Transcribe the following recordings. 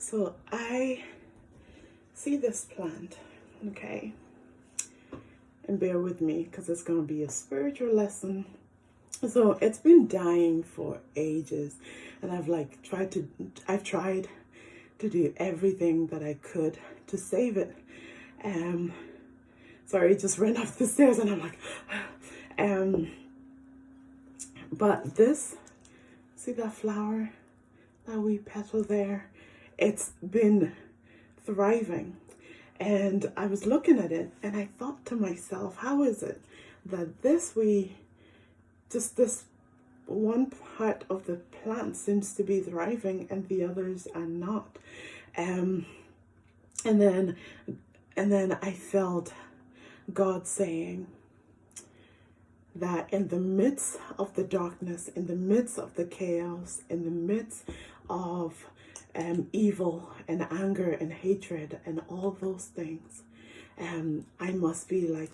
So I see this plant, okay? And bear with me because it's going to be a spiritual lesson. So it's been dying for ages, and I've tried to do everything that I could to save it. Sorry, I just ran up the stairs and I'm like, but this, see that flower, that wee petal there, it's been thriving. And I was looking at it and I thought to myself, how is it that this one part of the plant seems to be thriving and the others are not? And then I felt God saying that in the midst of the darkness, in the midst of the chaos, in the midst of evil and anger and hatred and all those things, I must be like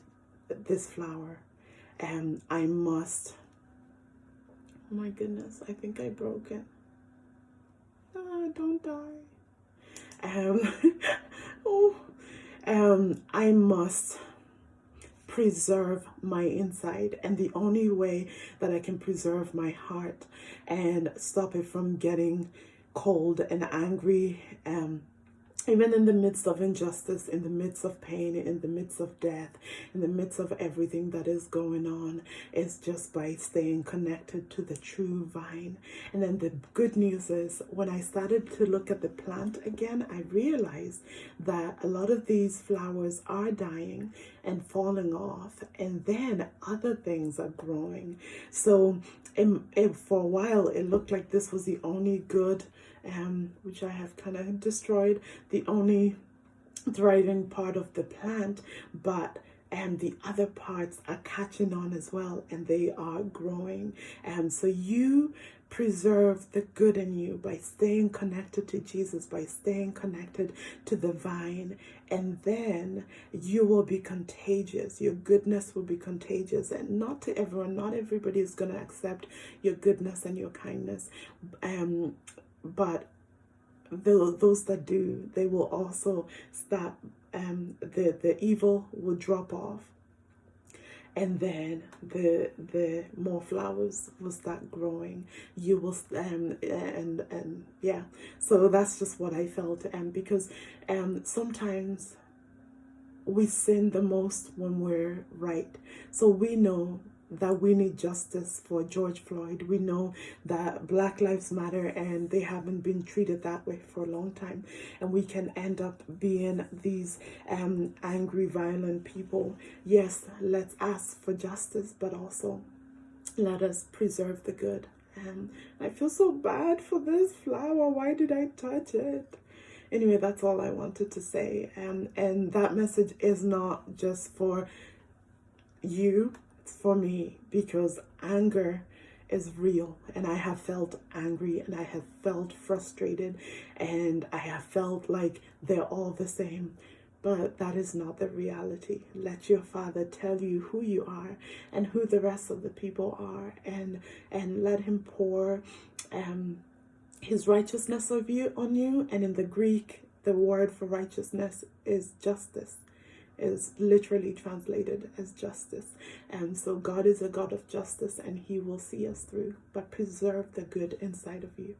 this flower. I must, oh my goodness, I think I broke it. Don't die. I must preserve my inside, and the only way that I can preserve my heart and stop it from getting cold and angry, even in the midst of injustice, in the midst of pain, in the midst of death, in the midst of everything that is going on, is just by staying connected to the true vine. And then the good news is, when I started to look at the plant again, I realized that a lot of these flowers are dying and falling off, and then other things are growing. So for a while, it looked like this was the only good, which I have kind of destroyed, the only thriving part of the plant, but the other parts are catching on as well, and they are growing. So you preserve the good in you by staying connected to Jesus, by staying connected to the vine, and then you will be contagious. Your goodness will be contagious, and not to everyone. Not everybody is going to accept your goodness and your kindness, but those that do, they will also start, the evil will drop off, and then the more flowers will start growing. You will and yeah, so that's just what I felt. Because sometimes we sin the most when we're right. So we know that we need justice for George Floyd. We know that Black Lives Matter, and they haven't been treated that way for a long time. And we can end up being these angry, violent people. Yes, let's ask for justice, but also let us preserve the good. I feel so bad for this flower. Why did I touch it? Anyway, that's all I wanted to say. And that message is not just for you, it's for me, because anger is real, and I have felt angry, and I have felt frustrated, and I have felt like they're all the same. But that is not the reality. Let your Father tell you who you are and who the rest of the people are, and let him pour his righteousness on you. And in the Greek, the word for righteousness is justice, is literally translated as justice. And so God is a God of justice, and he will see us through. But preserve the good inside of you.